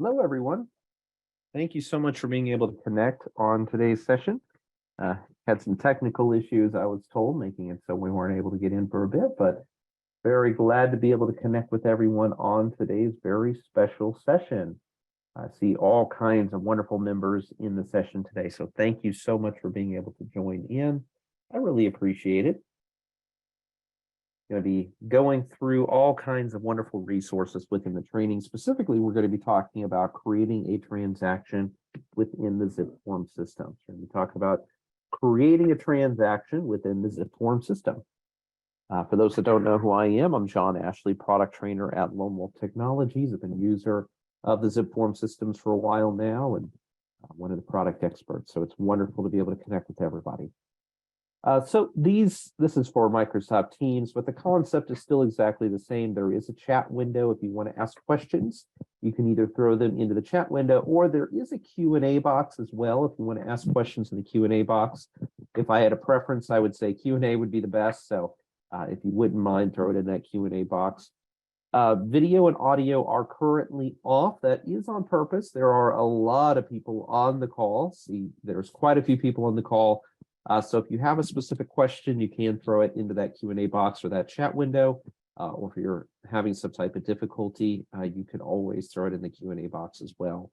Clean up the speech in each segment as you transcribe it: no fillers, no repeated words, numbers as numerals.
Hello, everyone. Thank you so much for being able to connect on today's session. Had some technical issues, I was told, making it so we weren't able to get in for a bit, but very glad to be able to connect with everyone on today's very special session. I see all kinds of wonderful members in the session today, so thank you so much for being able to join in. I really appreciate it. Going to be going through all kinds of wonderful resources within the training. Specifically, we're going to be talking about creating a transaction within the zipForm system. We're going to be talking about creating a transaction within the zipForm system. For those that don't know who I am, I'm John Ashley, product trainer at Lone Wolf Technologies. I've been a user of the zipForm systems for a while now and one of the product experts. So it's wonderful to be able to connect with everybody. So this is for Microsoft Teams, but the concept is still exactly the same. There is a chat window. If you want to ask questions, you can either throw them into the chat window, or there is a Q&A box as well if you want to ask questions in the Q&A box. If I had a preference, I would say Q&A would be the best. So if you wouldn't mind, throw it in that Q&A box. Video and audio are currently off. That is on purpose. There are a lot of people on the call. See, there's quite a few people on the call. So if you have a specific question, you can throw it into that Q&A box or that chat window, or if you're having some type of difficulty, you can always throw it in the Q&A box as well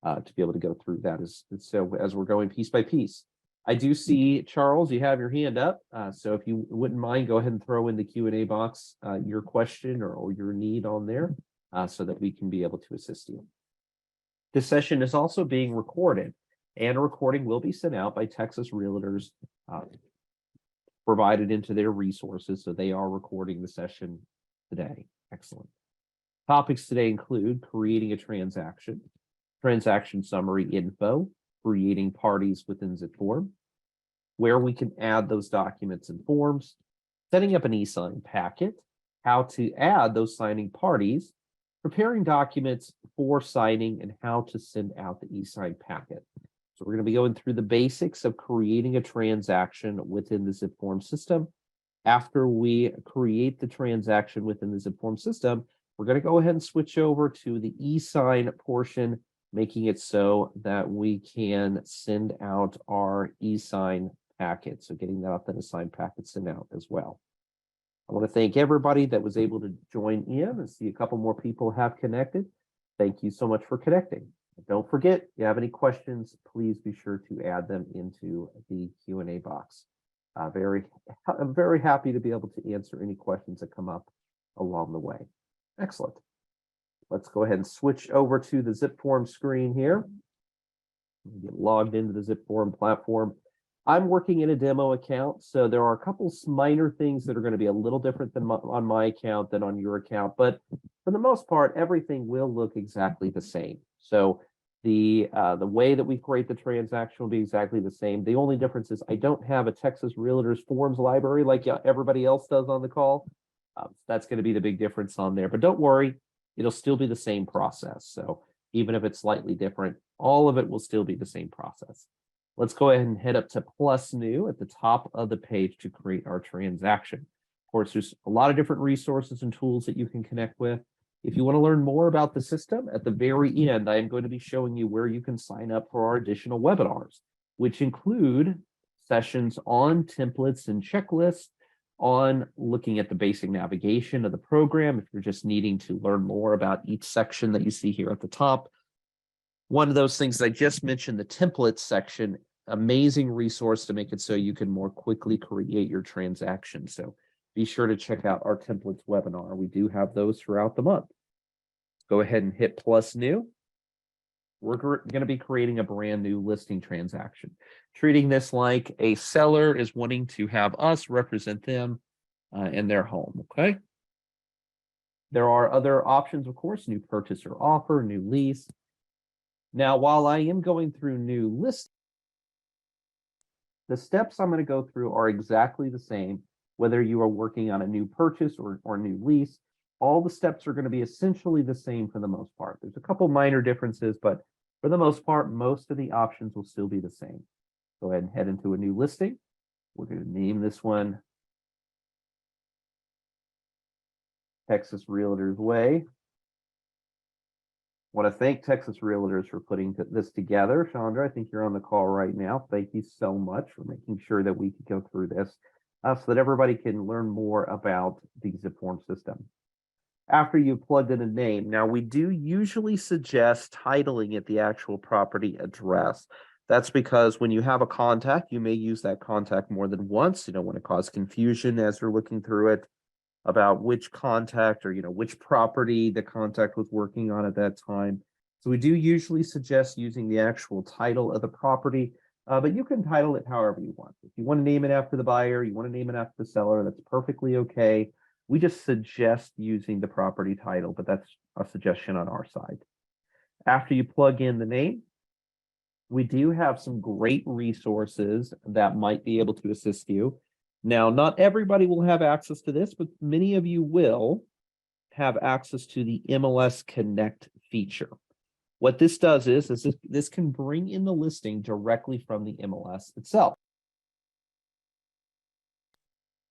to be able to go through that as we're going piece by piece. I do see, Charles, you have your hand up. So if you wouldn't mind, go ahead and throw in the Q&A box your question or your need on there so that we can be able to assist you. This session is also being recorded, and a recording will be sent out by Texas Realtors, provided into their resources, so they are recording the session today. Excellent. Topics today include creating a transaction summary info, creating parties within zipForm, where we can add those documents and forms, setting up an e-sign packet, how to add those signing parties, preparing documents for signing, and how to send out the e-sign packet. So we're going to be going through the basics of creating a transaction within the zipForm system. After we create the transaction within the zipForm system, we're going to go ahead and switch over to the e-sign portion, making it so that we can send out our e-sign packet. So getting that authentic packet sent out as well. I want to thank everybody that was able to join in and see a couple more people have connected. Thank you so much for connecting. Don't forget, if you have any questions, please be sure to add them into the Q&A box. I'm very happy to be able to answer any questions that come up along the way. Excellent. Let's go ahead and switch over to the zipForm screen here. Get logged into the zipForm platform. I'm working in a demo account, so there are a couple minor things that are going to be a little different than on my account than on your account, but for the most part, everything will look exactly the same. So the way that we create the transaction will be exactly the same. The only difference is I don't have a Texas Realtors forms library like everybody else does on the call. That's going to be the big difference on there, but don't worry, it'll still be the same process. So even if it's slightly different, all of it will still be the same process. Let's go ahead and head up to Plus New at the top of the page to create our transaction. Of course, there's a lot of different resources and tools that you can connect with. If you want to learn more about the system, at the very end, I am going to be showing you where you can sign up for our additional webinars, which include sessions on templates and checklists, on looking at the basic navigation of the program, if you're just needing to learn more about each section that you see here at the top. One of those things I just mentioned, the templates section, amazing resource to make it so you can more quickly create your transaction. So be sure to check out our templates webinar. We do have those throughout the month. Go ahead and hit Plus New. We're going to be creating a brand new listing transaction, treating this like a seller is wanting to have us represent them in their home, okay? There are other options, of course, new purchase or offer, new lease. Now, while I am going through new lists, the steps I'm going to go through are exactly the same, whether you are working on a new purchase or new lease. All the steps are going to be essentially the same for the most part. There's a couple minor differences, but for the most part, most of the options will still be the same. Go ahead and head into a new listing. We're going to name this one Texas Realtors Way. Want to thank Texas Realtors for putting this together. Chandra, I think you're on the call right now. Thank you so much for making sure that we could go through this so that everybody can learn more about the zipForm system. After you plugged in a name, now we do usually suggest titling it the actual property address. That's because when you have a contact, you may use that contact more than once. You don't want to cause confusion as you're looking through it about which contact or which property the contact was working on at that time. So we do usually suggest using the actual title of the property, but you can title it however you want. If you want to name it after the buyer, you want to name it after the seller, that's perfectly okay. We just suggest using the property title, but that's a suggestion on our side. After you plug in the name, we do have some great resources that might be able to assist you. Now, not everybody will have access to this, but many of you will have access to the MLS Connect feature. What this does is this can bring in the listing directly from the MLS itself.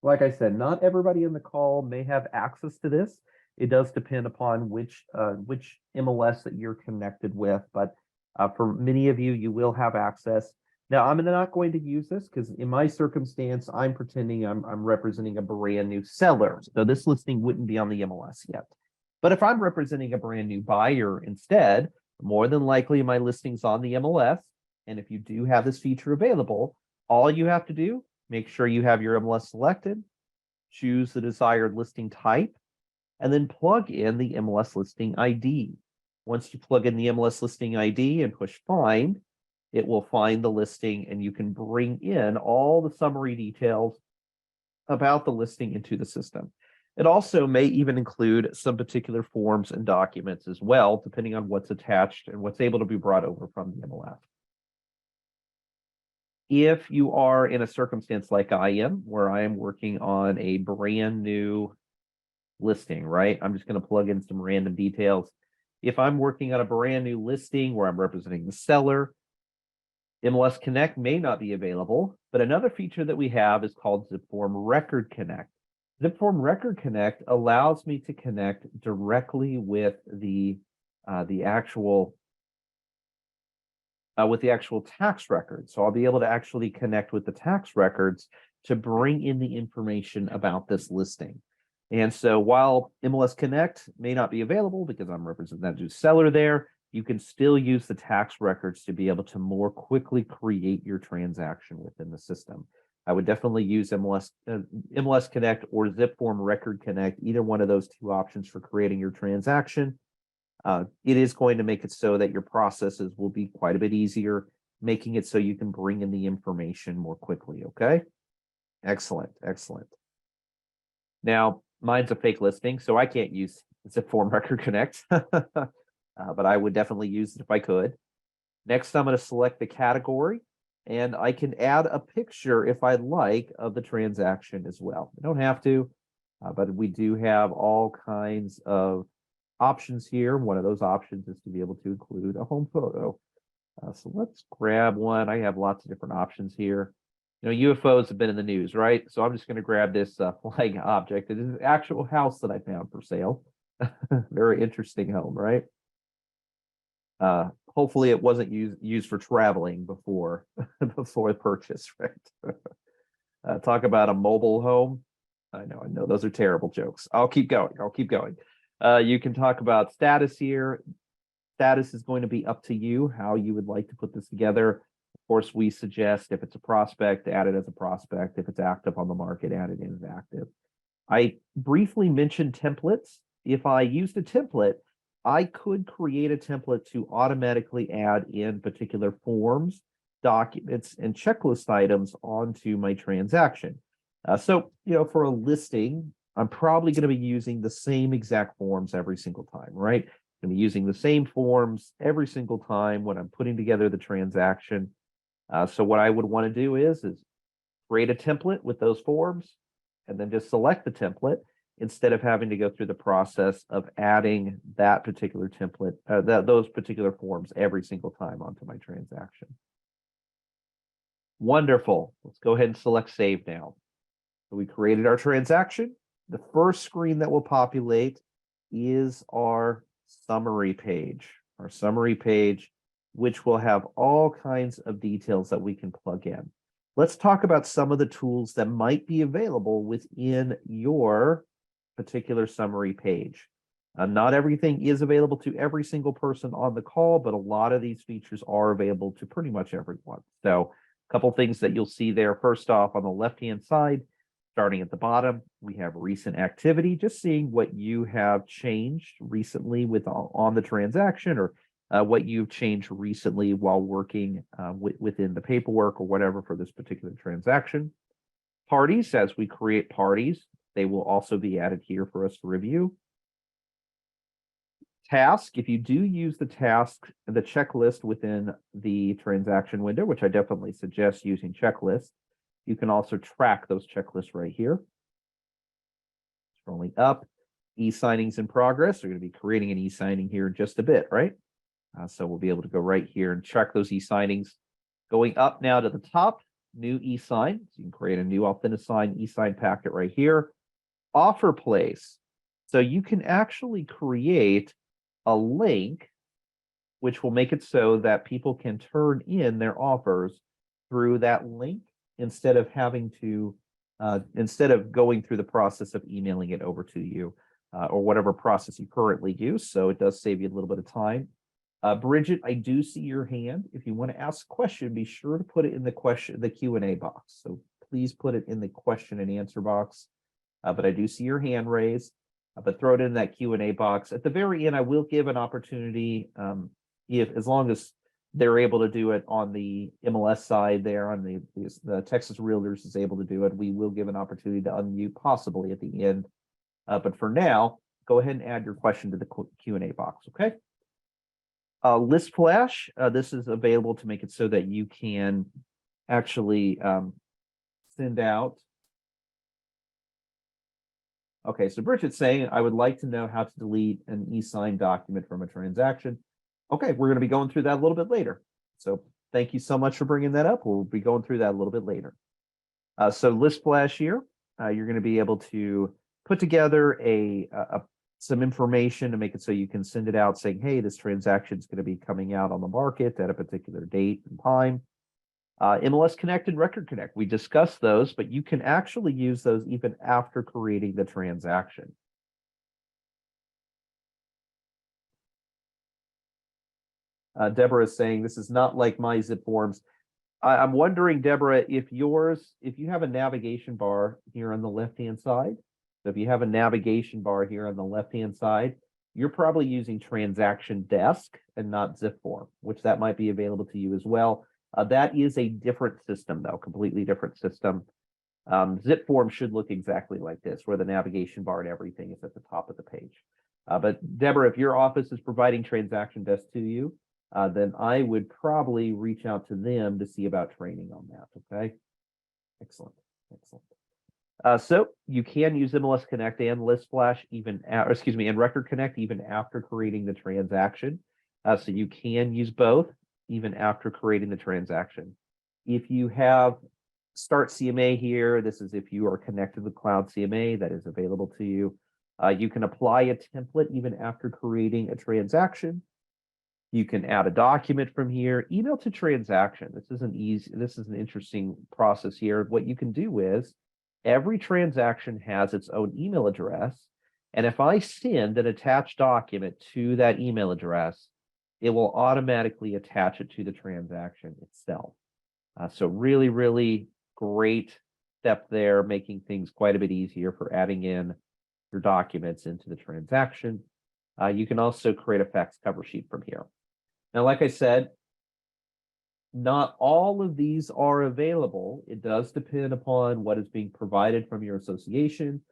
Like I said, not everybody in the call may have access to this. It does depend upon which MLS that you're connected with, but for many of you, you will have access. Now, I'm not going to use this because in my circumstance, I'm pretending I'm representing a brand new seller. So this listing wouldn't be on the MLS yet. But if I'm representing a brand new buyer instead, more than likely my listing's on the MLS. And if you do have this feature available, all you have to do, make sure you have your MLS selected, choose the desired listing type, and then plug in the MLS listing ID. Once you plug in the MLS listing ID and push find, it will find the listing and you can bring in all the summary details about the listing into the system. It also may even include some particular forms and documents as well, depending on what's attached and what's able to be brought over from the MLS. If you are in a circumstance like I am, where I am working on a brand new listing, right? I'm just going to plug in some random details. If I'm working on a brand new listing where I'm representing the seller, MLS Connect may not be available, but another feature that we have is called zipForm Record Connect. zipForm Record Connect allows me to connect directly with the actual tax records. So I'll be able to actually connect with the tax records to bring in the information about this listing. And so while MLS Connect may not be available because I'm representing that new seller there, you can still use the tax records to be able to more quickly create your transaction within the system. I would definitely use MLS Connect or zipForm Record Connect, either one of those two options for creating your transaction. It is going to make it so that your processes will be quite a bit easier, making it so you can bring in the information more quickly, okay? Excellent, excellent. Now, mine's a fake listing, so I can't use zipForm Record Connect. But I would definitely use it if I could. Next, I'm going to select the category, and I can add a picture if I'd like of the transaction as well. I don't have to, but we do have all kinds of options here. One of those options is to be able to include a home photo. So let's grab one. I have lots of different options here. UFOs have been in the news, right? So I'm just going to grab this flying object. It is an actual house that I found for sale. Very interesting home, right? Hopefully it wasn't used for traveling before purchase, right? Talk about a mobile home. I know those are terrible jokes. I'll keep going. You can talk about status here. Status is going to be up to you how you would like to put this together. Of course, we suggest if it's a prospect, add it as a prospect. If it's active on the market, add it in as active. I briefly mentioned templates. If I used a template, I could create a template to automatically add in particular forms, documents, and checklist items onto my transaction. So, for a listing, I'm probably going to be using the same exact forms every single time, right? I'm going to be using the same forms every single time when I'm putting together the transaction. So what I would want to do is create a template with those forms and then just select the template instead of having to go through the process of adding that particular template, those particular forms every single time onto my transaction. Wonderful. Let's go ahead and select Save now. So we created our transaction. The first screen that will populate is our summary page, our summary page, which will have all kinds of details that we can plug in. Let's talk about some of the tools that might be available within your particular summary page. Not everything is available to every single person on the call, but a lot of these features are available to pretty much everyone. So a couple things that you'll see there. First off, on the left-hand side, starting at the bottom, we have recent activity, just seeing what you have changed recently on the transaction, or what you've changed recently while working within the paperwork or whatever for this particular transaction. Parties, as we create parties, they will also be added here for us to review. Task, if you do use the checklist within the transaction window, which I definitely suggest using checklists, you can also track those checklists right here. Scrolling up, e-signings in progress. We're going to be creating an e-signing here in just a bit, right? So we'll be able to go right here and track those e-signings. Going up now to the top, new e-sign. So you can create a new Finalizing e-sign packet right here. Offer place. So you can actually create a link which will make it so that people can turn in their offers through that link instead of having to instead of going through the process of emailing it over to you or whatever process you currently use. So it does save you a little bit of time. Bridget, I do see your hand. If you want to ask a question, be sure to put it in the Q&A box. So please put it in the question and answer box. But I do see your hand raised. But throw it in that Q&A box. At the very end, I will give an opportunity, as long as they're able to do it on the MLS side there, on the Texas Realtors is able to do it, we will give an opportunity to unmute possibly at the end. But for now, go ahead and add your question to the Q&A box, okay? List flash, this is available to make it so that you can actually send out. Okay, so Bridget's saying, I would like to know how to delete an e-sign document from a transaction. Okay, we're going to be going through that a little bit later. So thank you so much for bringing that up. We'll be going through that a little bit later. So list flash here, you're going to be able to put together some information to make it so you can send it out saying, hey, this transaction is going to be coming out on the market at a particular date and time. MLS Connect and Record Connect, we discussed those, but you can actually use those even after creating the transaction. Deborah is saying this is not like my zipForms. I'm wondering, Deborah, if you have a navigation bar here on the left-hand side. So if you have a navigation bar here on the left-hand side, you're probably using Transaction Desk and not zipForm, which that might be available to you as well. That is a different system, though, completely different system. zipForm should look exactly like this, where the navigation bar and everything is at the top of the page. But Deborah, if your office is providing Transaction Desk to you, then I would probably reach out to them to see about training on that, okay? Excellent, excellent. So you can use MLS Connect and List Flash and Record Connect even after creating the transaction. So you can use both even after creating the transaction. If you have Start CMA here, this is if you are connected with Cloud CMA, that is available to you. You can apply a template even after creating a transaction. You can add a document from here, email to transaction. This is an interesting process here. What you can do is every transaction has its own email address. And if I send an attached document to that email address, it will automatically attach it to the transaction itself. So really, really great step there, making things quite a bit easier for adding in your documents into the transaction. You can also create a fax cover sheet from here. Now, like I said, not all of these are available. It does depend upon what is being provided from your association.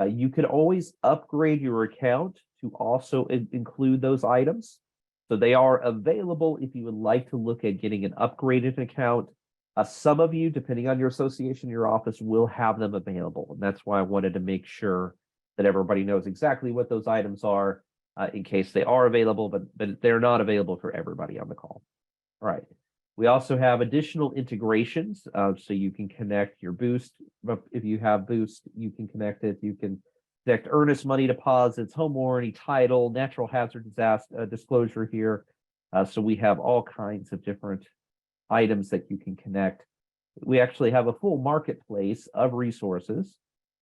You can always upgrade your account to also include those items. So they are available if you would like to look at getting an upgraded account. Some of you, depending on your association, your office will have them available. And that's why I wanted to make sure that everybody knows exactly what those items are in case they are available, but they're not available for everybody on the call. All right. We also have additional integrations, so you can connect your Boost. If you have Boost, you can connect it. You can connect earnest money deposits, home warranty, title, natural hazard disaster disclosure here. So we have all kinds of different items that you can connect. We actually have a full marketplace of resources.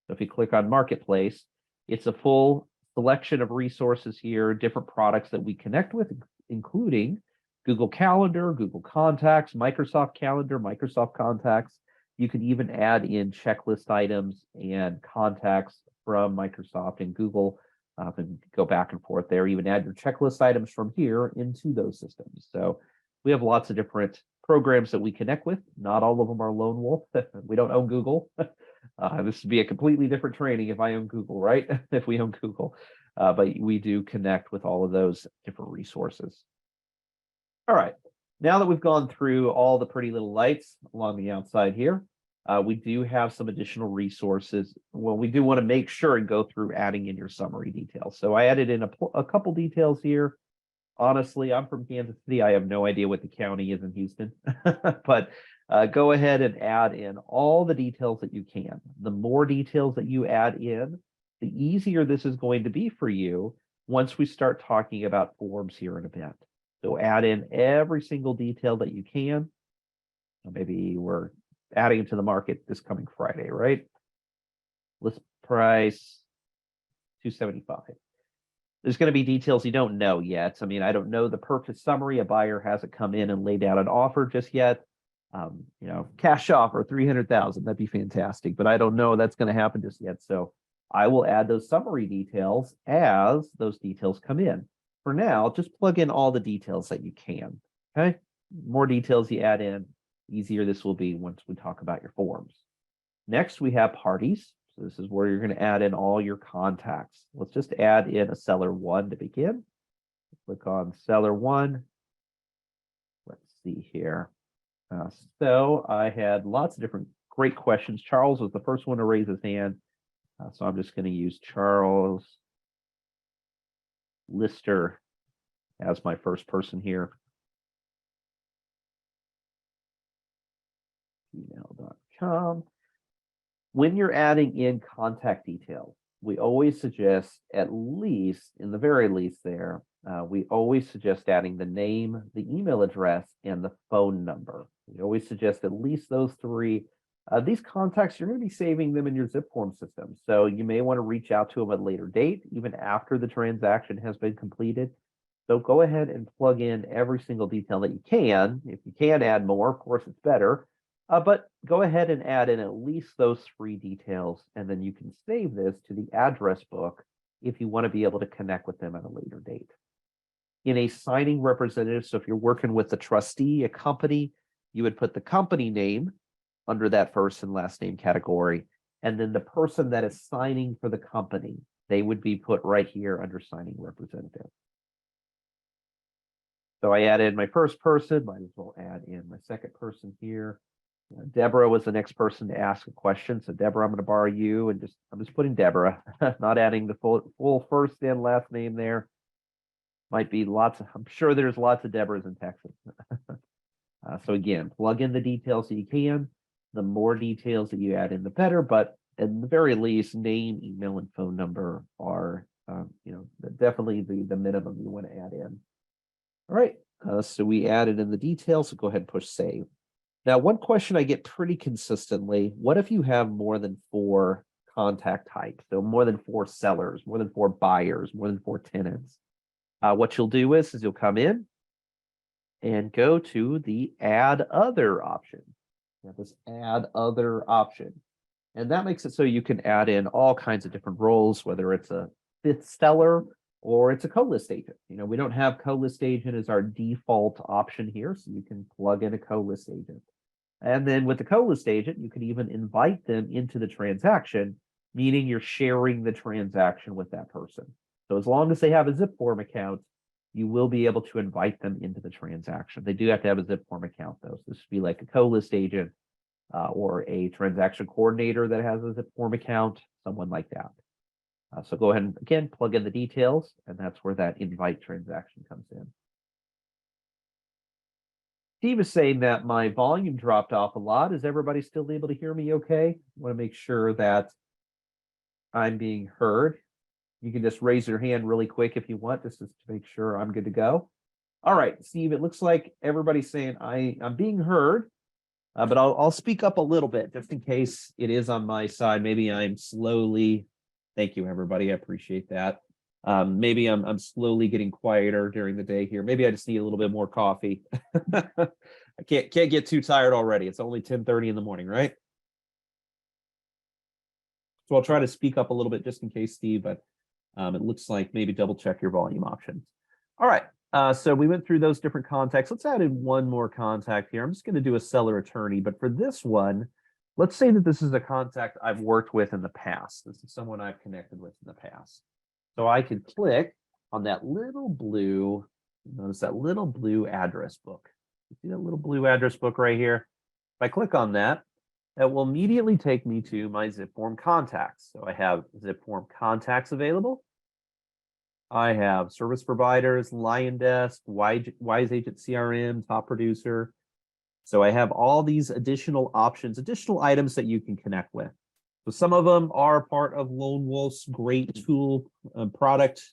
So if you click on marketplace, it's a full selection of resources here, different products that we connect with, including Google Calendar, Google Contacts, Microsoft Calendar, Microsoft Contacts. You can even add in checklist items and contacts from Microsoft and Google, and go back and forth there. Even add your checklist items from here into those systems. So we have lots of different programs that we connect with. Not all of them are lone wolf. We don't own Google. This would be a completely different training if I own Google, right? If we own Google. But we do connect with all of those different resources. All right. Now that we've gone through all the pretty little lights along the outside here, we do have some additional resources. Well, we do want to make sure and go through adding in your summary details. So I added in a couple details here. Honestly, I'm from Kansas City. I have no idea what the county is in Houston, but go ahead and add in all the details that you can. The more details that you add in, the easier this is going to be for you once we start talking about forms here in a bit. So add in every single detail that you can. Maybe we're adding it to the market this coming Friday, right? List price $275. There's going to be details you don't know yet. I mean, I don't know the purchase summary. A buyer hasn't come in and laid out an offer just yet. Cash offer 300,000. That'd be fantastic, but I don't know that's going to happen just yet. So I will add those summary details as those details come in. For now, just plug in all the details that you can. Okay. More details you add in, easier this will be once we talk about your forms. Next, we have parties. So this is where you're going to add in all your contacts. Let's just add in a seller one to begin. Click on seller one. Let's see here. So I had lots of different great questions. Charles was the first one to raise his hand. So I'm just going to use Charles Lister as my first person here. Gmail.com. When you're adding in contact details, we always suggest, at least, in the very least there, we always suggest adding the name, the email address, and the phone number. We always suggest at least those three. These contacts, you're going to be saving them in your zipForm system. So you may want to reach out to them at a later date, even after the transaction has been completed. So go ahead and plug in every single detail that you can. If you can add more, of course, it's better. But go ahead and add in at least those three details, and then you can save this to the address book if you want to be able to connect with them at a later date. In a signing representative, so if you're working with a trustee, a company, you would put the company name under that first and last name category, and then the person that is signing for the company, they would be put right here under signing representative. So I added my first person, might as well add in my second person here. Deborah was the next person to ask a question. So Deborah, I'm going to borrow you, and I'm just putting Deborah, not adding the full first and last name there. Might be lots of, I'm sure there's lots of Deborahs in Texas. So again, plug in the details that you can. The more details that you add in, the better. But at the very least, name, email, and phone number are, definitely the minimum you want to add in. All right. So we added in the details. So go ahead and push save. Now, one question I get pretty consistently: what if you have more than 4 contact types? So more than 4 sellers, more than 4 buyers, more than 4 tenants. What you'll do is you'll come in and go to the add other option. You have this add other option. And that makes it so you can add in all kinds of different roles, whether it's a 5th seller or it's a co-list agent. We don't have co-list agent as our default option here, so you can plug in a co-list agent. And then with the co-list agent, you can even invite them into the transaction, meaning you're sharing the transaction with that person. So as long as they have a zipForm account, you will be able to invite them into the transaction. They do have to have a zipForm account, though. So this would be like a co-list agent or a transaction coordinator that has a zipForm account, someone like that. So go ahead and, again, plug in the details, and that's where that invite transaction comes in. Steve is saying that my volume dropped off a lot. Is everybody still able to hear me okay? I want to make sure that I'm being heard. You can just raise your hand really quick if you want, just to make sure I'm good to go. All right, Steve, it looks like everybody's saying I'm being heard, but I'll speak up a little bit just in case it is on my side. Maybe I'm slowly, thank you, everybody. I appreciate that. Maybe I'm slowly getting quieter during the day here. Maybe I just need a little bit more coffee. I can't get too tired already. It's only 10:30 in the morning, right? So I'll try to speak up a little bit just in case, Steve, but it looks like maybe double check your volume options. All right. So we went through those different contacts. Let's add in one more contact here. I'm just going to do a seller attorney, but for this one, let's say that this is a contact I've worked with in the past. This is someone I've connected with in the past. So I could click on that little blue, notice that little blue address book. You see that little blue address book right here? If I click on that, that will immediately take me to my zipForm contacts. So I have zipForm contacts available. I have service providers, LionDesk, Wise Agent CRM, Top Producer. So I have all these additional options, additional items that you can connect with. So some of them are part of Lone Wolf's great tool products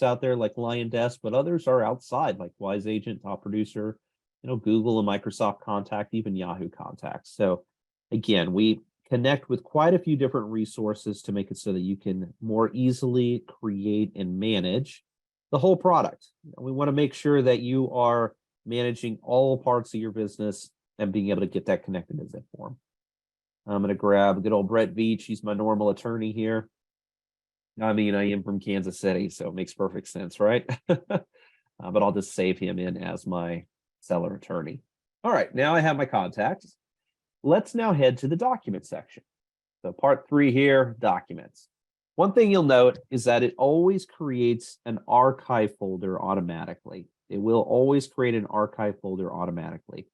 out there like LionDesk, but others are outside like Wise Agent, Top Producer, Google and Microsoft Contact, even Yahoo Contacts. So again, we connect with quite a few different resources to make it so that you can more easily create and manage the whole product. We want to make sure that you are managing all parts of your business and being able to get that connected to zipForm. I'm going to grab good old Brett Veach. He's my normal attorney here. I mean, I am from Kansas City, so it makes perfect sense, right? But I'll just save him in as my seller attorney. All right, now I have my contacts. Let's now head to the document section. So part 3 here, documents. One thing you'll note is that it always creates an archive folder automatically. It will always create an archive folder automatically.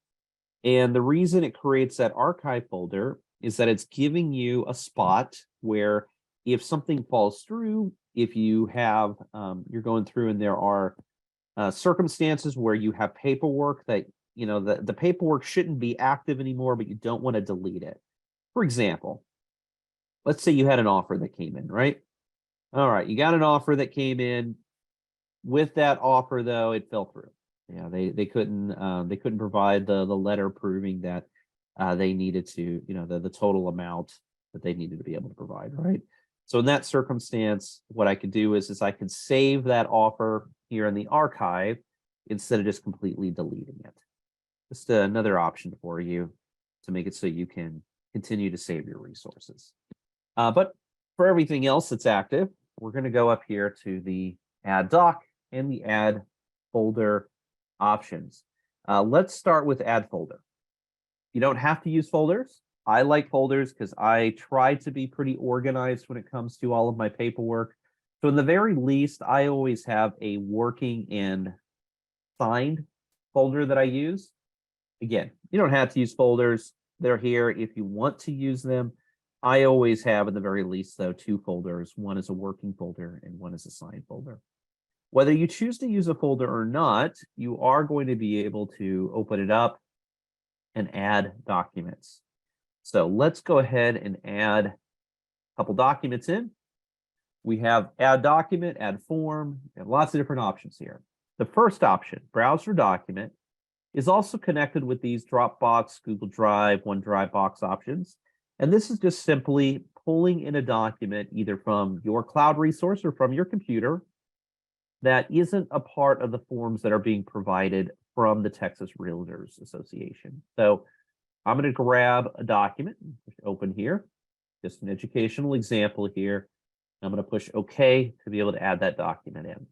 And the reason it creates that archive folder is that it's giving you a spot where if something falls through, if you have, you're going through and there are circumstances where you have paperwork that the paperwork shouldn't be active anymore, but you don't want to delete it. For example, let's say you had an offer that came in, right? All right, you got an offer that came in. With that offer, though, it fell through. Yeah, they couldn't provide the letter proving that they needed to, the total amount that they needed to be able to provide, right? So in that circumstance, what I could do is I could save that offer here in the archive instead of just completely deleting it. Just another option for you to make it so you can continue to save your resources. But for everything else that's active, we're going to go up here to the Add Doc and the Add Folder options. Let's start with Add Folder. You don't have to use folders. I like folders because I try to be pretty organized when it comes to all of my paperwork. So in the very least, I always have a working and signed folder that I use. Again, you don't have to use folders. They're here if you want to use them. I always have, at the very least, though, 2 folders. One is a working folder and one is a signed folder. Whether you choose to use a folder or not, you are going to be able to open it up and add documents. So let's go ahead and add a couple documents in. We have add document, add form, and lots of different options here. The first option, browse for document, is also connected with these Dropbox, Google Drive, OneDrive box options. And this is just simply pulling in a document either from your cloud resource or from your computer that isn't a part of the forms that are being provided from the Texas Realtors Association. So I'm going to grab a document, open here, just an educational example here. I'm going to push OK to be able to add that document in.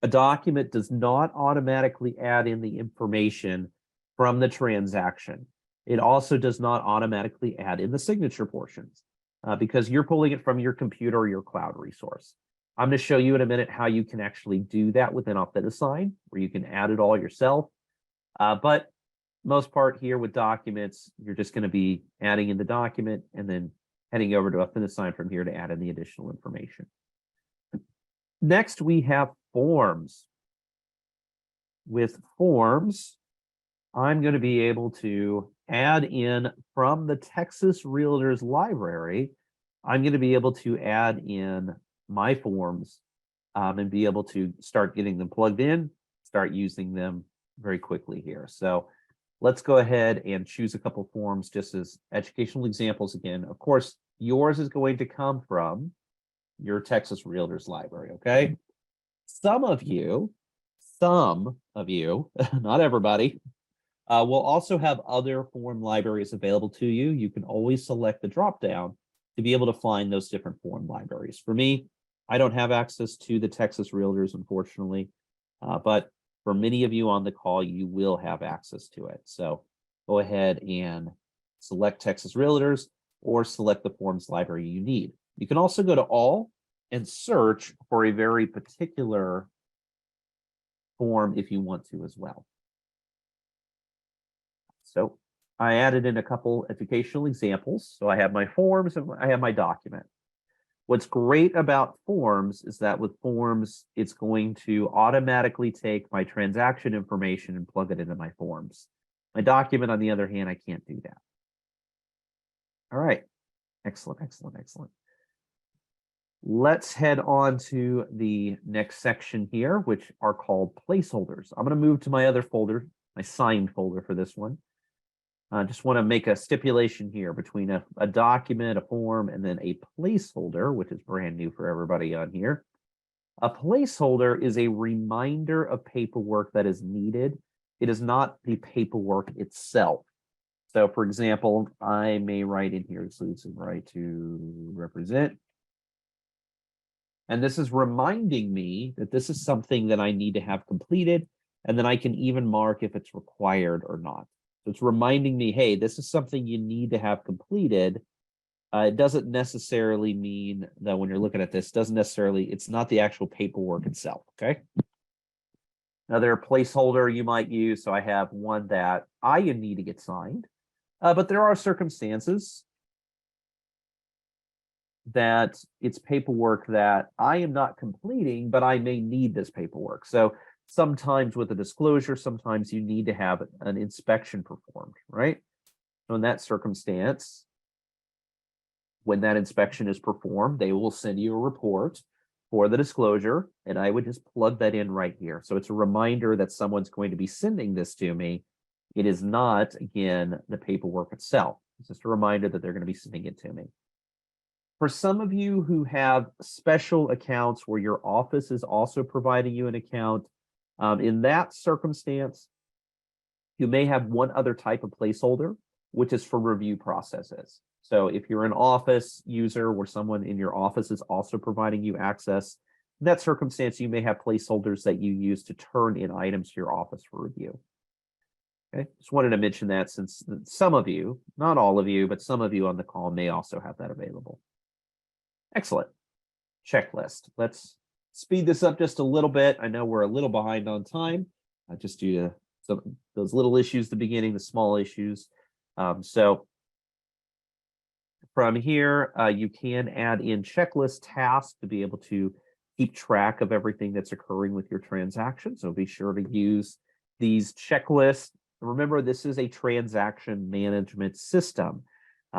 A document does not automatically add in the information from the transaction. It also does not automatically add in the signature portions because you're pulling it from your computer or your cloud resource. I'm going to show you in a minute how you can actually do that within Finalizing, where you can add it all yourself. But most part here with documents, you're just going to be adding in the document and then heading over to Finalizing from here to add in the additional information. Next, we have forms. With forms, I'm going to be able to add in from the Texas Realtors library. I'm going to be able to add in my forms and be able to start getting them plugged in start using them very quickly here. So let's go ahead and choose a couple forms just as educational examples again. Of course, yours is going to come from your Texas Realtors library, okay? Some of you, not everybody, will also have other form libraries available to you. You can always select the dropdown to be able to find those different form libraries. For me, I don't have access to the Texas Realtors, unfortunately, but for many of you on the call, you will have access to it. So go ahead and select Texas Realtors or select the forms library you need. You can also go to all and search for a very particular form if you want to as well. So I added in a couple educational examples. So I have my forms and I have my document. What's great about forms is that with forms, it's going to automatically take my transaction information and plug it into my forms. My document, on the other hand, I can't do that. All right. Excellent, excellent, excellent. Let's head on to the next section here, which are called placeholders. I'm going to move to my other folder, my signed folder for this one. I just want to make a stipulation here between a document, a form, and then a placeholder, which is brand new for everybody on here. A placeholder is a reminder of paperwork that is needed. It is not the paperwork itself. So, for example, I may write in here exclusive right to represent. And this is reminding me that this is something that I need to have completed, and then I can even mark if it's required or not. So it's reminding me, hey, this is something you need to have completed. It doesn't necessarily mean that when you're looking at this, it's not the actual paperwork itself, okay? Another placeholder you might use, so I have one that I need to get signed, but there are circumstances that it's paperwork that I am not completing, but I may need this paperwork. So sometimes with a disclosure, sometimes you need to have an inspection performed, right? So in that circumstance, when that inspection is performed, they will send you a report for the disclosure, and I would just plug that in right here. So it's a reminder that someone's going to be sending this to me. It is not, again, the paperwork itself. It's just a reminder that they're going to be sending it to me. For some of you who have special accounts where your office is also providing you an account, in that circumstance, you may have one other type of placeholder, which is for review processes. So if you're an office user where someone in your office is also providing you access, in that circumstance, you may have placeholders that you use to turn in items to your office for review. Okay, just wanted to mention that since some of you, not all of you, but some of you on the call may also have that available. Excellent. Checklist. Let's speed this up just a little bit. I know we're a little behind on time, just due to some those little issues at the beginning, the small issues. So from here, you can add in checklist tasks to be able to keep track of everything that's occurring with your transaction. So be sure to use these checklists. Remember, this is a transaction management system.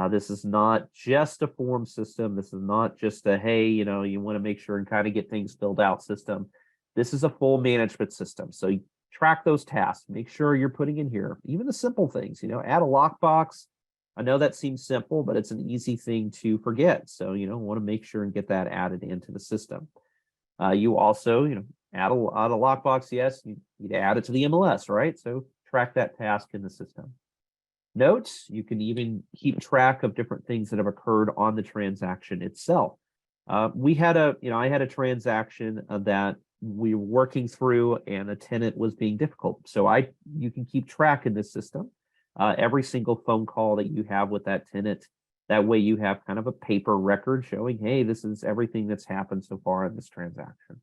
This is not just a form system. This is not just a, hey, you want to make sure and kind of get things filled out system. This is a full management system. So you track those tasks, make sure you're putting in here, even the simple things, add a lockbox. I know that seems simple, but it's an easy thing to forget. So, want to make sure and get that added into the system. You also, add a lockbox. Yes, you need to add it to the MLS, right? So track that task in the system. Notes, you can even keep track of different things that have occurred on the transaction itself. I had a transaction that we were working through and a tenant was being difficult. So you can keep track in this system. Every single phone call that you have with that tenant, that way you have kind of a paper record showing, hey, this is everything that's happened so far in this transaction.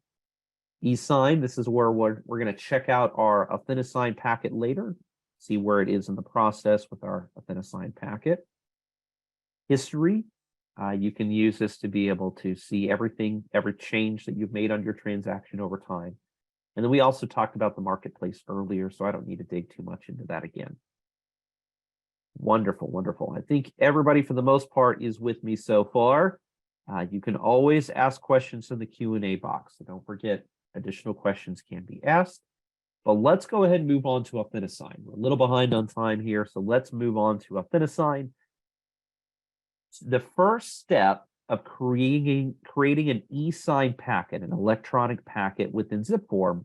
E-sign, this is where we're going to check out our Finalizing packet later. See where it is in the process with our Finalizing packet. History, you can use this to be able to see everything, every change that you've made on your transaction over time. And then we also talked about the marketplace earlier, so I don't need to dig too much into that again. Wonderful, wonderful. I think everybody for the most part is with me so far. You can always ask questions in the Q&A box, so don't forget additional questions can be asked. But let's go ahead and move on to a Finalizing. We're a little behind on time here, so let's move on to a Finalizing. The first step of creating an e-sign packet, an electronic packet within zipForm,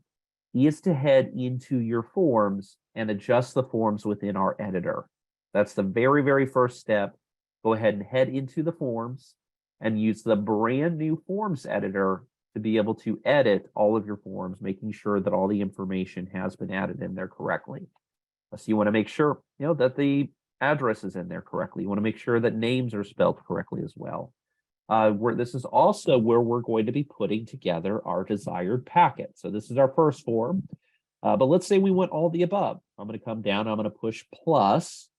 is to head into your forms and adjust the forms within our editor. That's the very, very first step. Go ahead and head into the forms and use the brand new forms editor to be able to edit all of your forms, making sure that all the information has been added in there correctly. So you want to make sure, that the address is in there correctly. You want to make sure that names are spelled correctly as well. This is also where we're going to be putting together our desired packet. So this is our first form. But let's say we want all the above. I'm going to come down. I'm going to push plus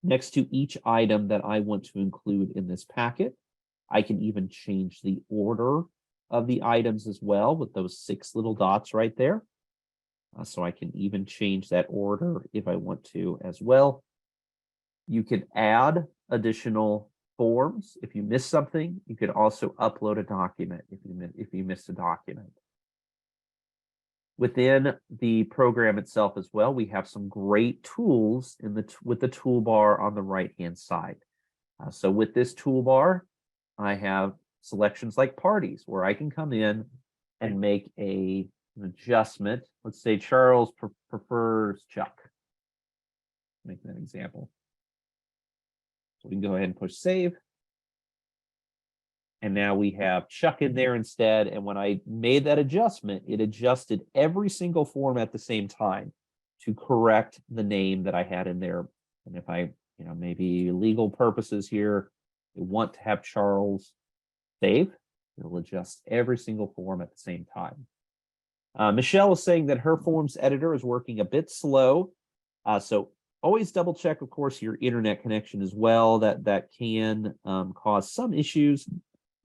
next to each item that I want to include in this packet. I can even change the order of the items as well with those 6 little dots right there. So I can even change that order if I want to as well. You can add additional forms. If you miss something, you could also upload a document if you missed a document. Within the program itself as well, we have some great tools with the toolbar on the right-hand side. So with this toolbar, I have selections like parties, where I can come in and make an adjustment. Let's say Charles prefers Chuck. Make that example. So we can go ahead and push save. And now we have Chuck in there instead. And when I made that adjustment, it adjusted every single form at the same time to correct the name that I had in there. And if I, maybe legal purposes here, I want to have Charles save, it'll adjust every single form at the same time. Michelle is saying that her forms editor is working a bit slow. So always double check, of course, your internet connection as well. That can cause some issues.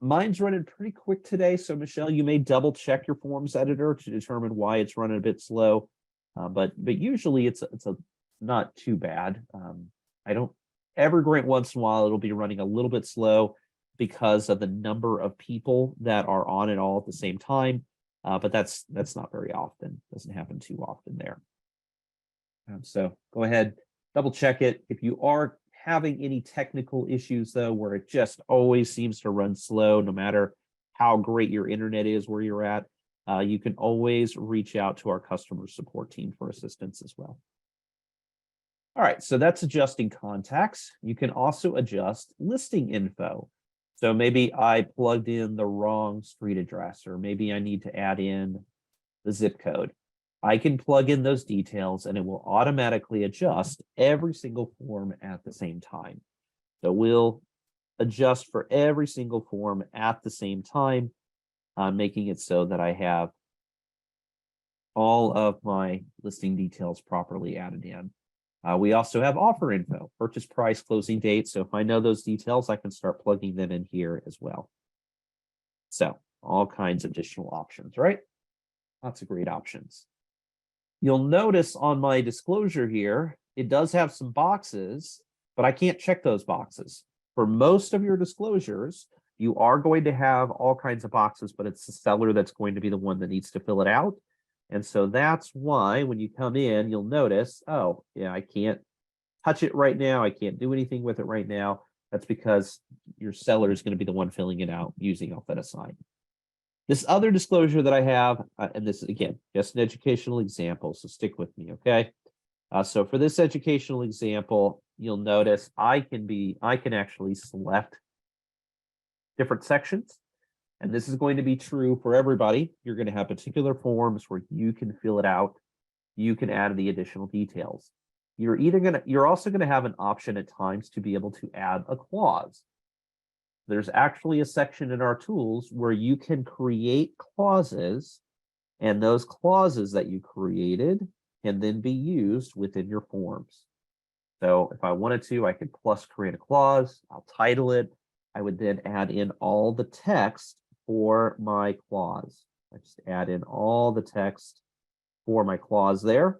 Mine's running pretty quick today, so Michelle, you may double check your forms editor to determine why it's running a bit slow. But usually it's not too bad. I don't every great once in a while it'll be running a little bit slow because of the number of people that are on it all at the same time. But that's not very often. Doesn't happen too often there. So go ahead, double check it. If you are having any technical issues though, where it just always seems to run slow, no matter how great your internet is where you're at, you can always reach out to our customer support team for assistance as well. All right, so that's adjusting contacts. You can also adjust listing info. So maybe I plugged in the wrong street address, or maybe I need to add in the zip code. I can plug in those details and it will automatically adjust every single form at the same time. So we'll adjust for every single form at the same time, making it so that I have all of my listing details properly added in. We also have offer info, purchase price, closing date. So if I know those details, I can start plugging them in here as well. So all kinds of additional options, right? Lots of great options. You'll notice on my disclosure here, it does have some boxes, but I can't check those boxes. For most of your disclosures, you are going to have all kinds of boxes, but it's the seller that's going to be the one that needs to fill it out. And so that's why when you come in, you'll notice, oh, yeah, I can't touch it right now. I can't do anything with it right now. That's because your seller is going to be the one filling it out using Finalizing. This other disclosure that I have, and this is, again, just an educational example, so stick with me, okay? So for this educational example, you'll notice I can actually select different sections. And this is going to be true for everybody. You're going to have particular forms where you can fill it out. You can add the additional details. You're also going to have an option at times to be able to add a clause. There's actually a section in our tools where you can create clauses, and those clauses that you created can then be used within your forms. So if I wanted to, I could plus create a clause. I'll title it. I would then add in all the text for my clause. I just add in all the text for my clause there.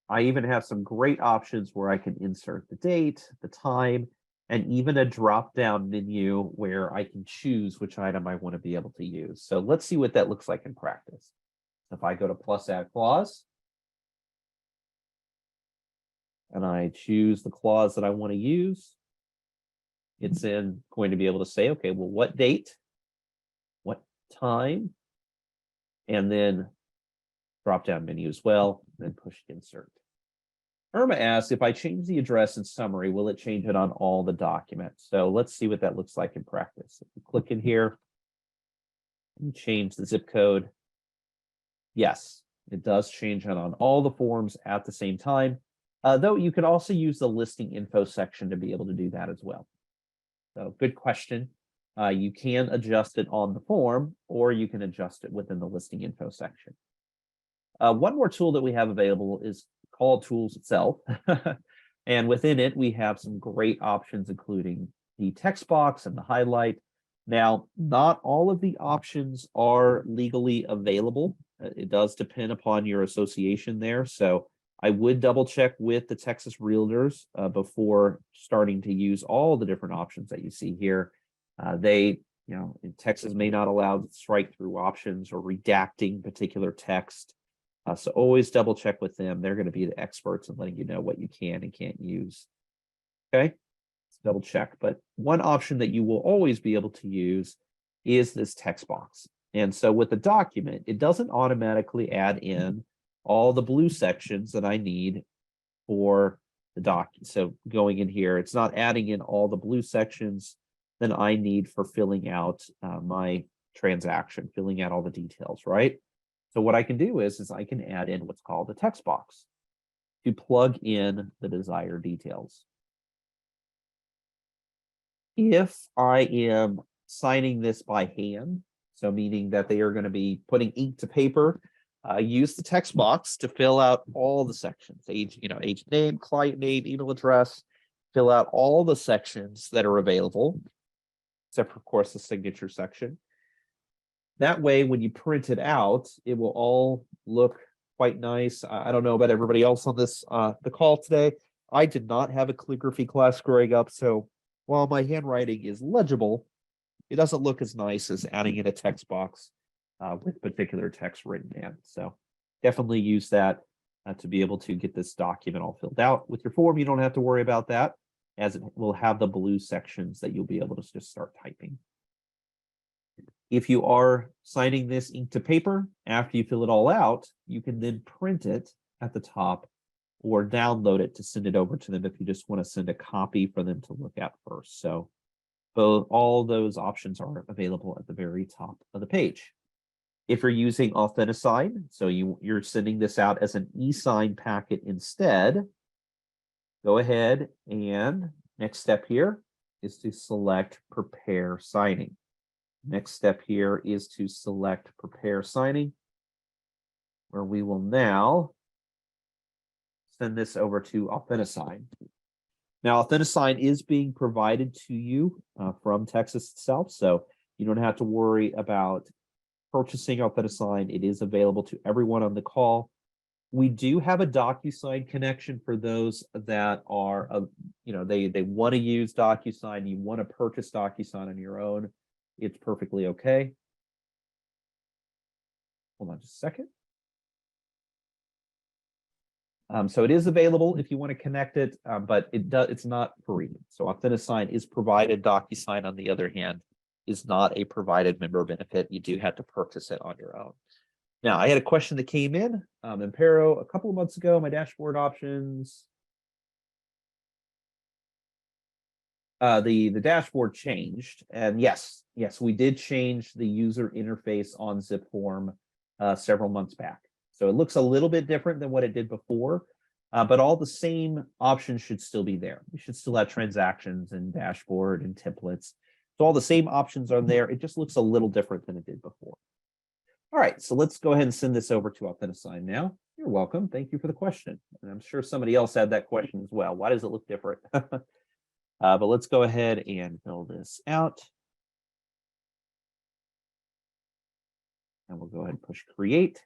I even have some great options where I can insert the date, the time, and even a drop-down menu where I can choose which item I want to be able to use. So let's see what that looks like in practice. If I go to plus add clause, and I choose the clause that I want to use, it's then going to be able to say, okay, well, what date, what time, and then drop-down menu as well, and then push insert. Irma asks, if I change the address in summary, will it change it on all the documents? So let's see what that looks like in practice. If we click in here and change the zip code, yes, it does change it on all the forms at the same time, though you can also use the listing info section to be able to do that as well. So good question. You can adjust it on the form, or you can adjust it within the listing info section. One more tool that we have available is called Tools itself. And within it, we have some great options, including the text box and the highlight. Now, not all of the options are legally available. It does depend upon your association there. So I would double check with the Texas Realtors before starting to use all the different options that you see here. In Texas may not allow strike through options or redacting particular text. So always double check with them. They're going to be the experts in letting you know what you can and can't use. Okay, let's double check. But one option that you will always be able to use is this text box. And so with the document, it doesn't automatically add in all the blue sections that I need for the doc. So going in here, it's not adding in all the blue sections that I need for filling out my transaction, filling out all the details, right? So what I can do is I can add in what's called a text box to plug in the desired details. If I am signing this by hand, so meaning that they are going to be putting ink to paper, use the text box to fill out all the sections, agent name, client name, email address, fill out all the sections that are available, except for, of course, the signature section. That way, when you print it out, it will all look quite nice. I don't know about everybody else on this the call today. I did not have a calligraphy class growing up, so while my handwriting is legible, it doesn't look as nice as adding in a text box with particular text written in. So definitely use that to be able to get this document all filled out. With your form, you don't have to worry about that, as it will have the blue sections that you'll be able to just start typing. If you are signing this ink to paper, after you fill it all out, you can then print it at the top or download it to send it over to them if you just want to send a copy for them to look at first. So all those options are available at the very top of the page. If you're using Finalizing, so you're sending this out as an e-sign packet instead, go ahead and next step here is to select Prepare Signing. Next step here is to select Prepare Signing, where we will now send this over to Finalizing. Now, Finalizing is being provided to you from Texas itself, so you don't have to worry about purchasing Finalizing. It is available to everyone on the call. We do have a DocuSign connection for those that are, they want to use DocuSign. You want to purchase DocuSign on your own. It's perfectly okay. Hold on just a second. So it is available if you want to connect it, but it's not free. So Finalizing is provided. DocuSign, on the other hand, is not a provided member benefit. You do have to purchase it on your own. Now, I had a question that came in Impero a couple of months ago. My dashboard options. The dashboard changed, and yes, we did change the user interface on zipForm several months back. So it looks a little bit different than what it did before, but all the same options should still be there. You should still have transactions and dashboard and templates. So all the same options are there. It just looks a little different than it did before. All right, so let's go ahead and send this over to Finalizing now. You're welcome. Thank you for the question. And I'm sure somebody else had that question as well. Why does it look different? But let's go ahead and fill this out. And we'll go ahead and push create.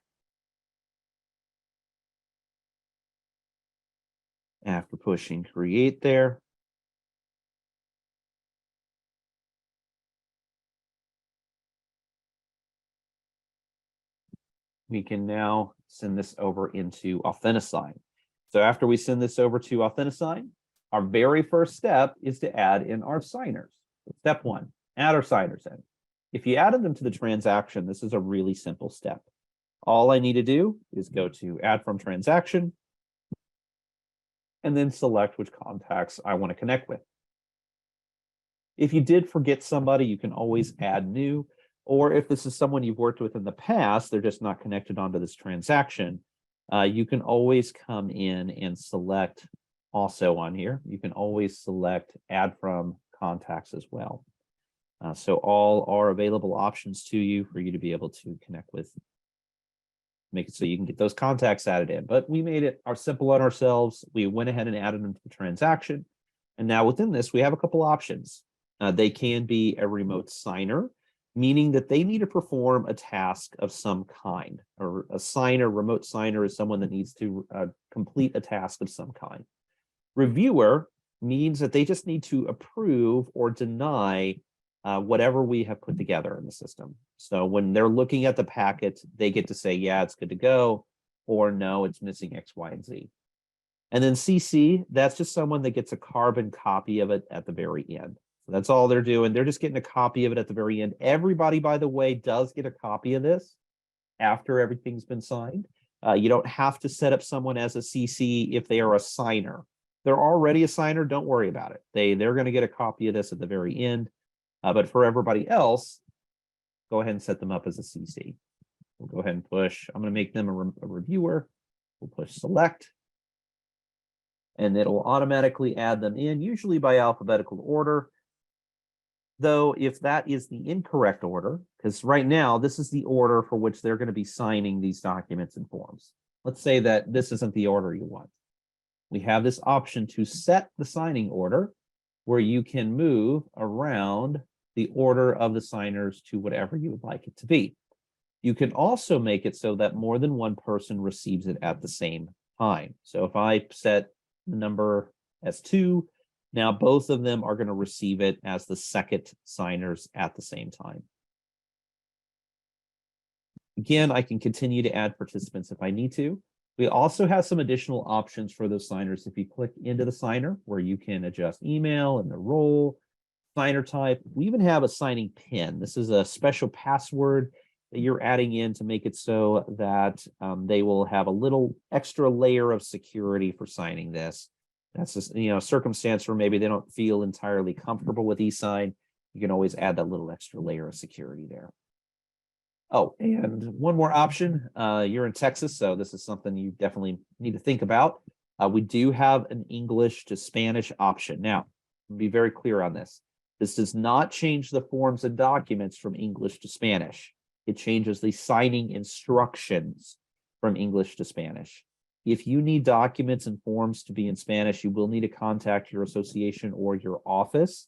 After pushing create there, we can now send this over into Finalizing. So after we send this over to Finalizing, our very first step is to add in our signers. Step one, add our signers in. If you added them to the transaction, this is a really simple step. All I need to do is go to Add from Transaction and then select which contacts I want to connect with. If you did forget somebody, you can always add new, or if this is someone you've worked with in the past, they're just not connected onto this transaction, you can always come in and select also on here. You can always select Add from Contacts as well. So all are available options to you for you to be able to connect with. Make it so you can get those contacts added in. But we made it simple on ourselves. We went ahead and added them to the transaction. And now within this, we have a couple options. They can be a remote signer, meaning that they need to perform a task of some kind. Or a signer, remote signer is someone that needs to complete a task of some kind. Reviewer means that they just need to approve or deny whatever we have put together in the system. So when they're looking at the packet, they get to say, yeah, it's good to go, or no, it's missing X, Y, and Z. And then CC, that's just someone that gets a carbon copy of it at the very end. So that's all they're doing. They're just getting a copy of it at the very end. Everybody, by the way, does get a copy of this after everything's been signed. You don't have to set up someone as a CC if they are a signer. They're already a signer, don't worry about it. They're going to get a copy of this at the very end. But for everybody else, go ahead and set them up as a CC. We'll go ahead and push. I'm going to make them a reviewer. We'll push select. And it'll automatically add them in, usually by alphabetical order. Though, if that is the incorrect order, because right now, this is the order for which they're going to be signing these documents and forms. Let's say that this isn't the order you want. We have this option to set the signing order, where you can move around the order of the signers to whatever you would like it to be. You can also make it so that more than one person receives it at the same time. So if I set the number as 2, now both of them are going to receive it as the second signers at the same time. Again, I can continue to add participants if I need to. We also have some additional options for those signers. If you click into the signer, where you can adjust email and the role, signer type. We even have a signing pin. This is a special password that you're adding in to make it so that they will have a little extra layer of security for signing this. That's just, a circumstance where maybe they don't feel entirely comfortable with e-sign. You can always add that little extra layer of security there. Oh, and one more option. You're in Texas, so this is something you definitely need to think about. We do have an English to Spanish option. Now, be very clear on this. This does not change the forms and documents from English to Spanish. It changes the signing instructions from English to Spanish. If you need documents and forms to be in Spanish, you will need to contact your association or your office.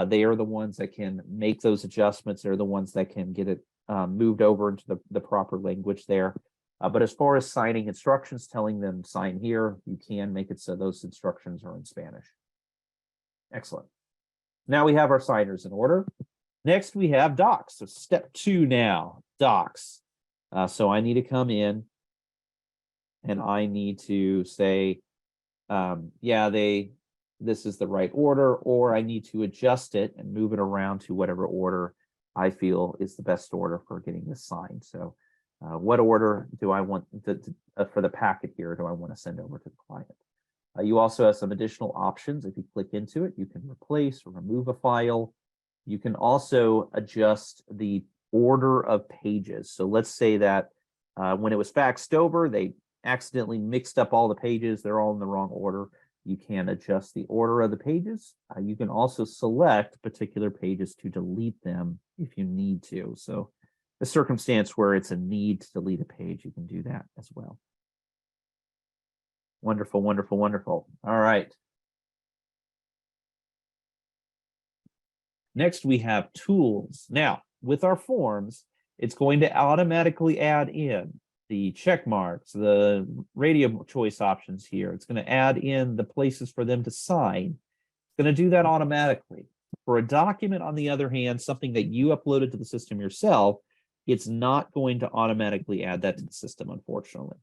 They are the ones that can make those adjustments. They're the ones that can get it moved over into the proper language there. But as far as signing instructions, telling them sign here, you can make it so those instructions are in Spanish. Excellent. Now we have our signers in order. Next, we have docs. So step 2 now, docs. So I need to come in and I need to say, yeah, this is the right order, or I need to adjust it and move it around to whatever order I feel is the best order for getting this signed. So what order do I want for the packet here do I want to send over to the client? You also have some additional options. If you click into it, you can replace or remove a file. You can also adjust the order of pages. So let's say that when it was faxed over, they accidentally mixed up all the pages. They're all in the wrong order. You can adjust the order of the pages. You can also select particular pages to delete them if you need to. So a circumstance where it's a need to delete a page, you can do that as well. Wonderful, wonderful, wonderful. All right. Next, we have tools. Now, with our forms, it's going to automatically add in the check marks, the radio choice options here. It's going to add in the places for them to sign. It's going to do that automatically. For a document, on the other hand, something that you uploaded to the system yourself, it's not going to automatically add that to the system, unfortunately.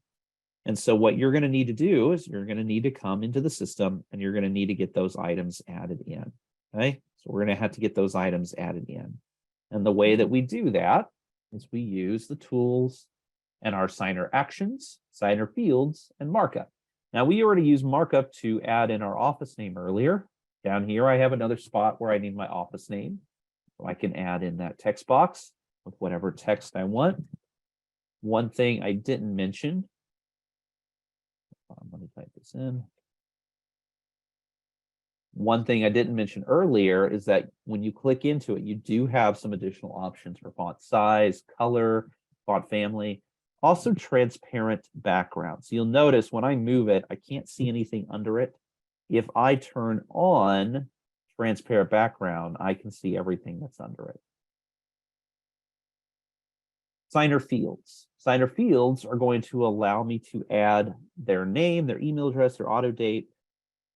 And so what you're going to need to do is you're going to need to come into the system and you're going to need to get those items added in. Okay, so we're going to have to get those items added in. And the way that we do that is we use the tools and our signer actions, signer fields, and markup. Now we already used markup to add in our office name earlier. Down here, I have another spot where I need my office name. So I can add in that text box with whatever text I want. One thing I didn't mention, let me type this in. One thing I didn't mention earlier is that when you click into it, you do have some additional options for font size, color, font family, also transparent background. So you'll notice when I move it, I can't see anything under it. If I turn on transparent background, I can see everything that's under it. Signer fields. Signer fields are going to allow me to add their name, their email address, their auto date.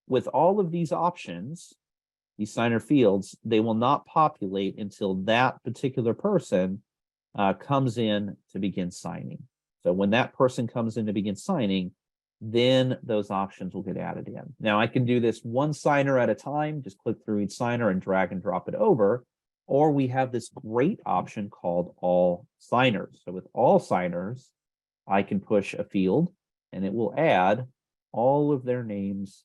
With all of these options, these signer fields, they will not populate until that particular person comes in to begin signing. So when that person comes in to begin signing, then those options will get added in. Now I can do this one signer at a time, just click through each signer and drag and drop it over. Or we have this great option called all signers. So with all signers, I can push a field and it will add all of their names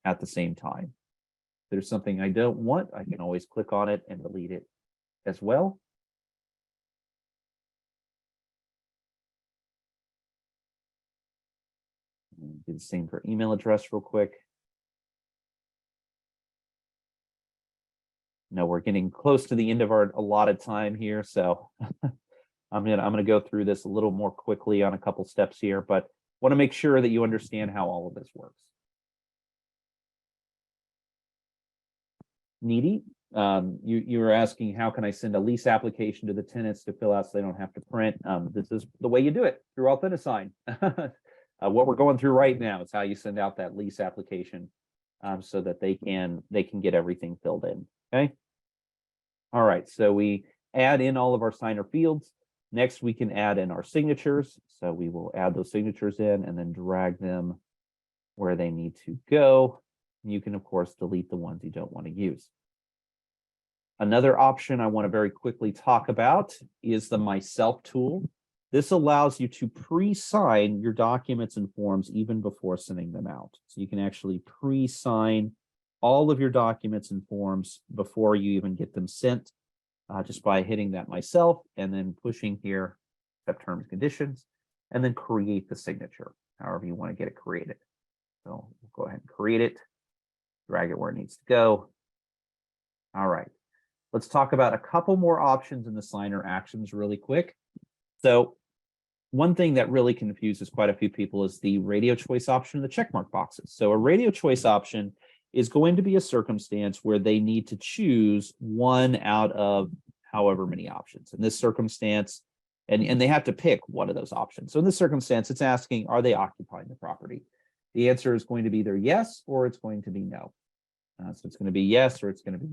at the same time. If there's something I don't want, I can always click on it and delete it as well. Do the same for email address real quick. No, we're getting close to the end of our allotted time here, so I'm gonna go through this a little more quickly on a couple steps here, but want to make sure that you understand how all of this works. Needy, you were asking how can I send a lease application to the tenants to fill out so they don't have to print. This is the way you do it through Finalizing. What we're going through right now is how you send out that lease application so that they can get everything filled in. Okay. All right. So we add in all of our signer fields. Next, we can add in our signatures. So we will add those signatures in and then drag them where they need to go. You can, of course, delete the ones you don't want to use. Another option I want to very quickly talk about is the Myself tool. This allows you to pre-sign your documents and forms even before sending them out. So you can actually pre-sign all of your documents and forms before you even get them sent, just by hitting that Myself and then pushing here, accept terms and conditions, and then create the signature, however you want to get it created. So we'll go ahead and create it, drag it where it needs to go. All right, let's talk about a couple more options in the signer actions really quick. So one thing that really confuses quite a few people is the radio choice option and the checkmark boxes. So a radio choice option is going to be a circumstance where they need to choose one out of however many options. In this circumstance, and they have to pick one of those options. So in this circumstance, it's asking, are they occupying the property? The answer is going to be either yes or it's going to be no. So it's going to be yes or it's going to be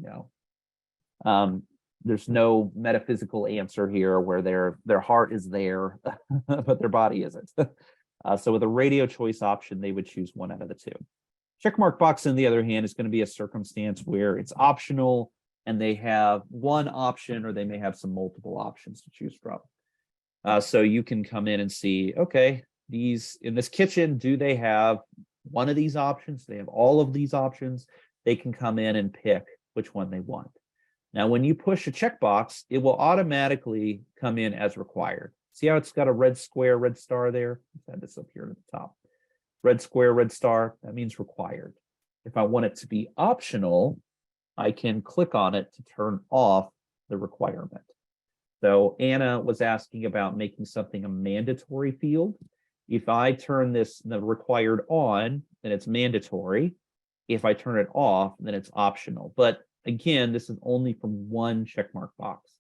no. There's no metaphysical answer here where their heart is there, but their body isn't. So with a radio choice option, they would choose one out of the two. Checkmark box, on the other hand, is going to be a circumstance where it's optional and they have one option or they may have some multiple options to choose from. So you can come in and see, okay, these in this kitchen, do they have one of these options? They have all of these options. They can come in and pick which one they want. Now, when you push a checkbox, it will automatically come in as required. See how it's got a red square, red star there? Let's add this up here at the top. Red square, red star, that means required. If I want it to be optional, I can click on it to turn off the requirement. So Anna was asking about making something a mandatory field. If I turn the required on, then it's mandatory. If I turn it off, then it's optional. But again, this is only from one checkmark box.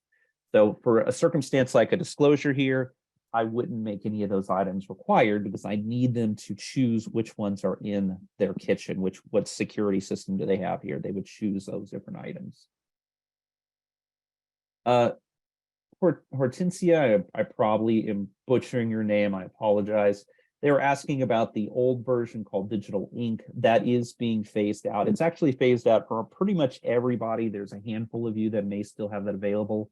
So for a circumstance like a disclosure here, I wouldn't make any of those items required because I need them to choose which ones are in their kitchen, what security system do they have here. They would choose those different items. Hortensia, I probably am butchering your name. I apologize. They were asking about the old version called Digital Ink that is being phased out. It's actually phased out for pretty much everybody. There's a handful of you that may still have that available,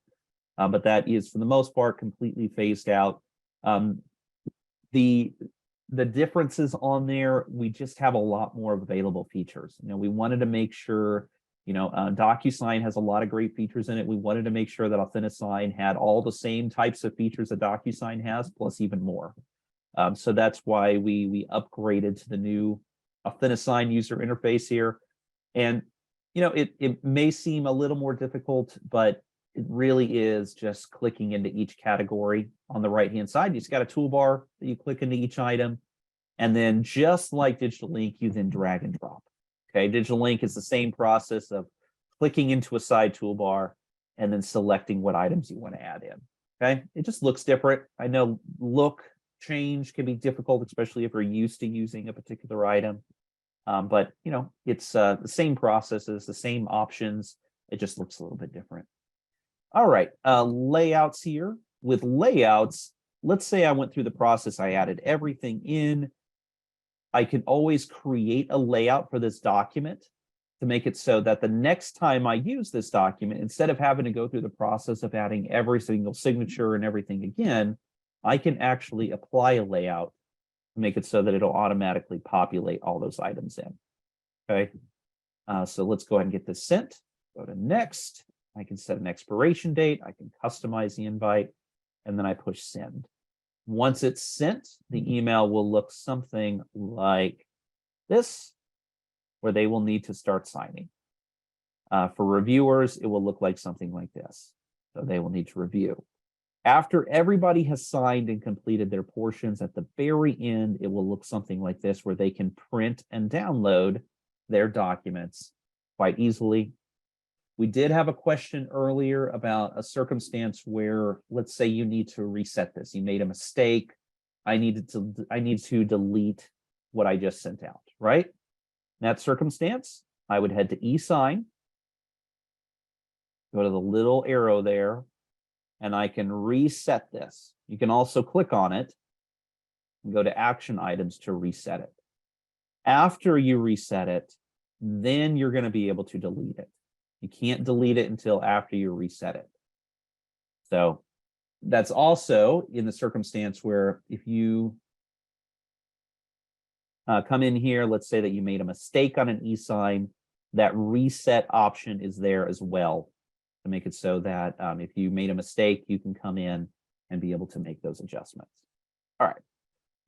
but that is for the most part completely phased out. The differences on there, we just have a lot more available features. We wanted to make sure, DocuSign has a lot of great features in it. We wanted to make sure that Finalizing had all the same types of features that DocuSign has, plus even more. So that's why we upgraded to the new Finalizing user interface here. And, it may seem a little more difficult, but it really is just clicking into each category on the right-hand side. You just got a toolbar that you click into each item. And then just like Digital Ink, you then drag and drop. Okay, Digital Ink is the same process of clicking into a side toolbar and then selecting what items you want to add in. Okay, it just looks different. I know look change can be difficult, especially if you're used to using a particular item. But it's the same processes, the same options. It just looks a little bit different. All right, layouts here. With layouts, let's say I went through the process, I added everything in. I can always create a layout for this document to make it so that the next time I use this document, instead of having to go through the process of adding every single signature and everything again, I can actually apply a layout to make it so that it'll automatically populate all those items in. Okay, so let's go ahead and get this sent. Go to next. I can set an expiration date. I can customize the invite, and then I push send. Once it's sent, the email will look something like this, where they will need to start signing. For reviewers, it will look like something like this. So they will need to review. After everybody has signed and completed their portions, at the very end, it will look something like this, where they can print and download their documents quite easily. We did have a question earlier about a circumstance where, let's say you need to reset this. You made a mistake. I need to delete what I just sent out, right? In that circumstance, I would head to eSign, go to the little arrow there, and I can reset this. You can also click on it and go to action items to reset it. After you reset it, then you're going to be able to delete it. You can't delete it until after you reset it. So that's also in the circumstance where if you come in here, let's say that you made a mistake on an e-sign, that reset option is there as well to make it so that if you made a mistake, you can come in and be able to make those adjustments. All right.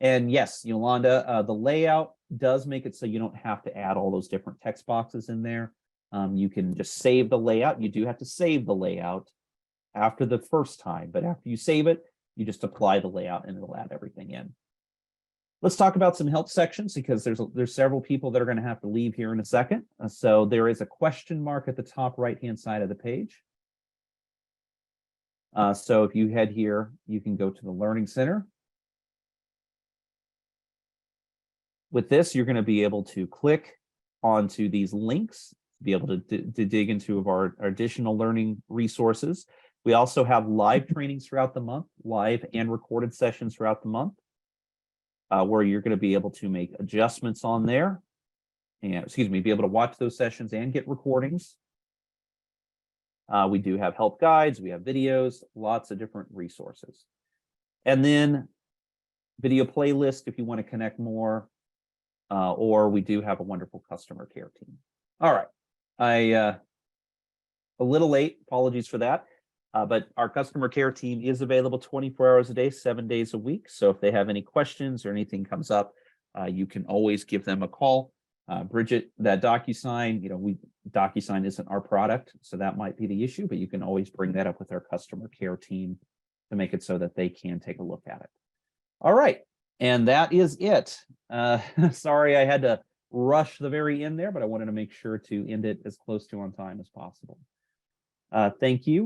And yes, Yolanda, the layout does make it so you don't have to add all those different text boxes in there. You can just save the layout. You do have to save the layout after the first time, but after you save it, you just apply the layout and it'll add everything in. Let's talk about some help sections because there's several people that are going to have to leave here in a second. So there is a question mark at the top right-hand side of the page. So if you head here, you can go to the Learning Center. With this, you're going to be able to click onto these links to be able to dig into our additional learning resources. We also have live trainings throughout the month, live and recorded sessions throughout the month, where you're going to be able to make adjustments on there and, be able to watch those sessions and get recordings. We do have help guides, we have videos, lots of different resources. And then video playlist if you want to connect more, or we do have a wonderful customer care team. All right. A little late, apologies for that. But our customer care team is available 24 hours a day, 7 days a week. So if they have any questions or anything comes up, you can always give them a call. Bridget, that DocuSign, DocuSign isn't our product, so that might be the issue, but you can always bring that up with our customer care team to make it so that they can take a look at it. All right. And that is it. Sorry, I had to rush the very end there, but I wanted to make sure to end it as close to on time as possible. Thank you.